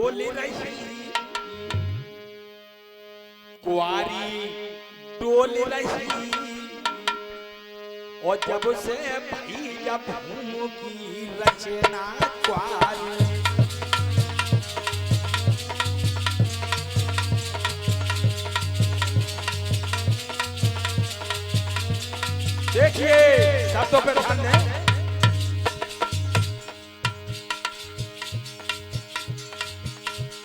डोली रही, कुआरी डोली रही, और जब से भाई जब भूमि की रचना कुआरी। देखिए शब्दों पे ध्यान दें।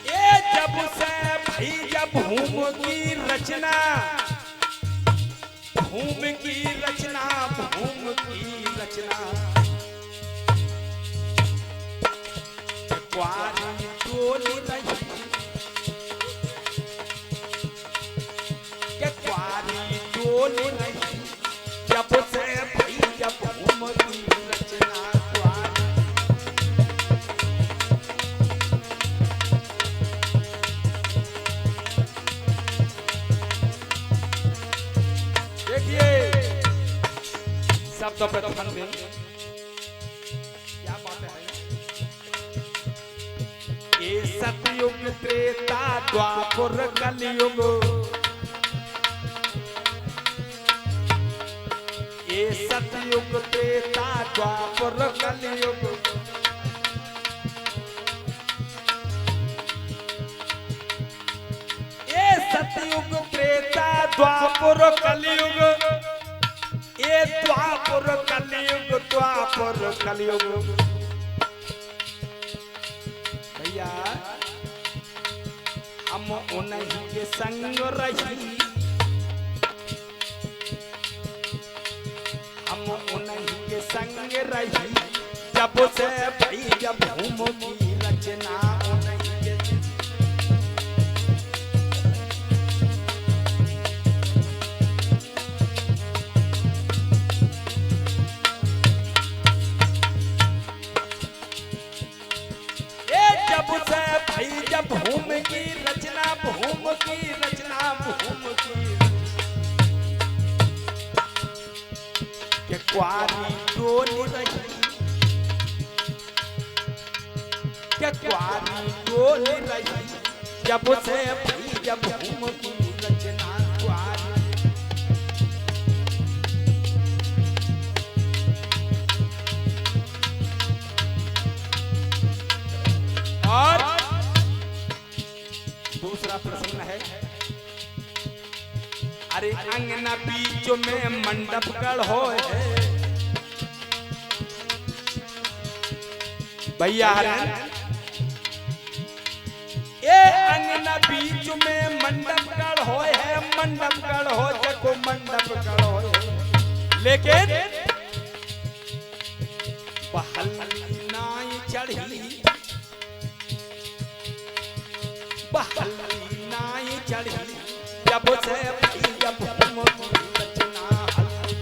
ये जब से भाई जब भूमि की रचना, भूमि की रचना, भूमि की रचना, कुआरी डोली रही, कुआरी डोली रही, जब से भाई जब भूमि की रचना कुआरी। देखिए शब्दों पे ध्यान दें, क्या बात है। ये सतयुग त्रेता द्वापर कलयुग, ये सतयुग त्रेता द्वापर कलयुग, ये सतयुग त्रेता द्वापर कलयुग, ये द्वापर कलयुग, द्वापर कलयुग। भैया हम उन्हीं के संग रही, हम उन्हीं के संग रही, जब से भाई जब भूमि की रचना उन्हीं के। जब से भाई जब भूमि की रचना, भूमि की रचना, भूमि की, के कुआरी डोली रही, के कुआरी डोली रही, जब से भाई जब भूमि की रचना कुआरी। और दूसरा प्रश्न है, अरे अंगना बीच में मंडप गढ़ो है, भैया ये अंगना बीच में मंडप गढ़ो है, मंडप गढ़ो देखो मंडप गढ़ो है, लेकिन बहली नाई चढ़ी, बहली नाई चढ़ी, जब से भाई जब भूमि की रचना हल्ली।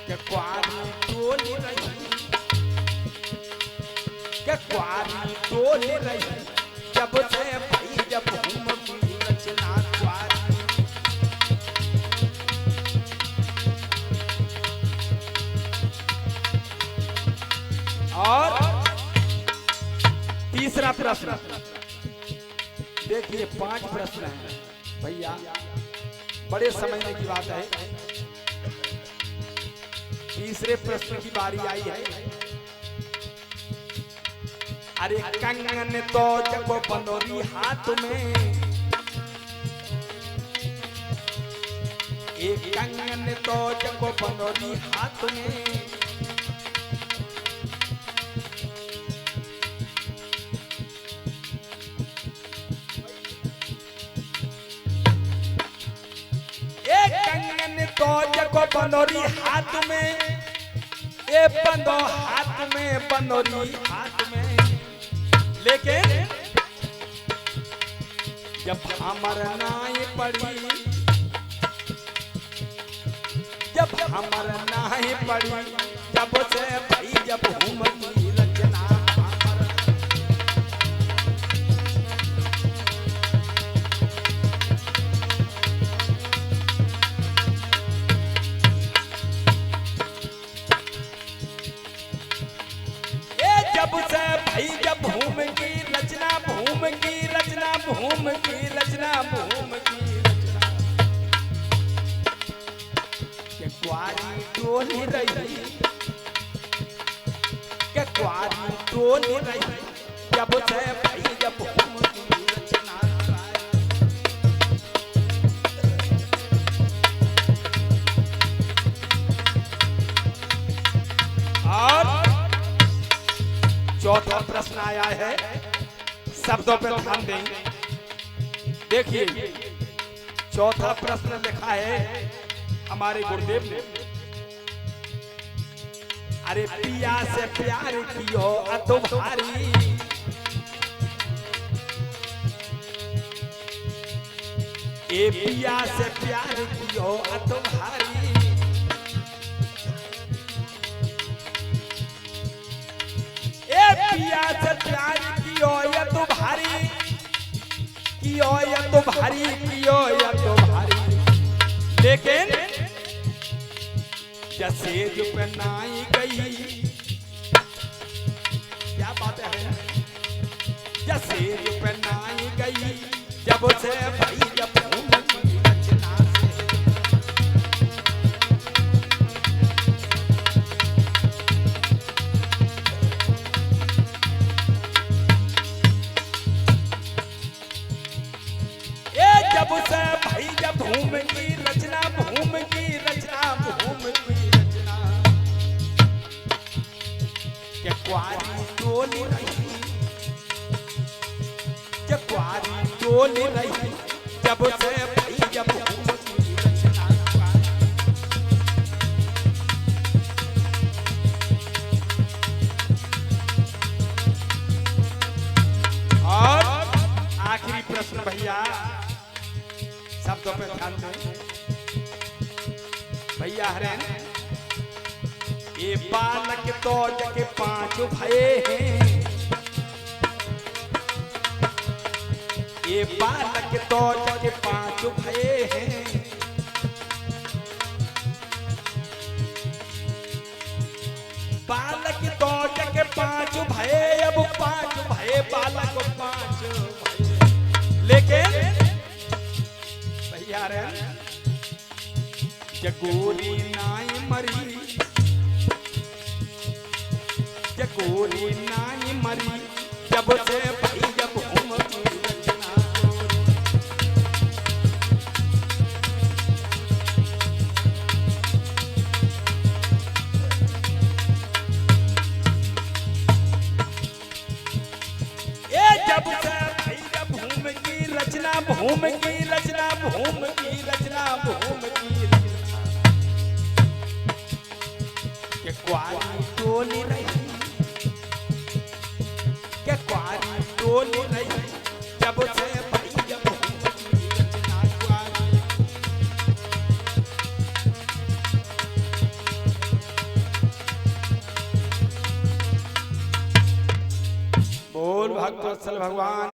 के कुआरी डोली रही, के कुआरी डोली रही, जब से भाई जब भूमि की रचना कुआरी। और तीसरा प्रश्न देखिए, 5 प्रश्न हैं भैया, बड़े समझने की बात है। तीसरे प्रश्न की बारी आई है। अरे कंगन तो जब बंदोरी हाथ में, एक कंगन तो जब बंदोरी हाथ में, तो जको बंदोरी हाथ में, ए बंदो हाथ में, बंदोरी हाथ में, लेकिन जब हमर नाई पड़ी, जब हमर नाई पड़ी, जब से भाई जब भूमि की रचना हमर। डोली रही जब से भाई जब भूम की रचना कराए। और चौथा प्रश्न आया है, शब्दों पर ध्यान दें। देखिए चौथा प्रश्न लिखा है हमारे गुरुदेव ने, अरे पिया से प्यार कियो अतो भारी, ए पिया से प्यार कियो अतो भारी, ए पिया से प्यार कियो या तो भारी, कियो या तो भारी, कियो या तो भारी, लेकिन जैसे जो पहनाई गई, क्या बात है, जैसे जो पहनाई गई जब से भाई जब भूम की रचना से। ए जब से भाई जब भूम की रचना, भूम की रचना, भूम की क्वारी डोली रही, जब क्वारी डोली रही जब से भाई जब भूम की रचना कराए। और आखिरी प्रश्न भैया, शब्दों पे ध्यान दें भैया। हरेन ये बालक तो जगे 5 भये हैं, ये बालक तो जगे 5 भये हैं, बालक तो जगे 5 भये, अब 5 भये बालक 5 भये, लेकिन भैया रे जगोरी नाई मरी, जगोरी नाई मरी जब से भाई जब भूम की रचना गोरी। ये जब से भाई जब भूम की रचना, भूम की रचना, भूम की रचना, भूम की रचना, के क्वारी डोली रही, के क्वारी डोली रही जब से भाई जब भूम की रचना क्वारी। बोल भक्त वत्सल भगवान।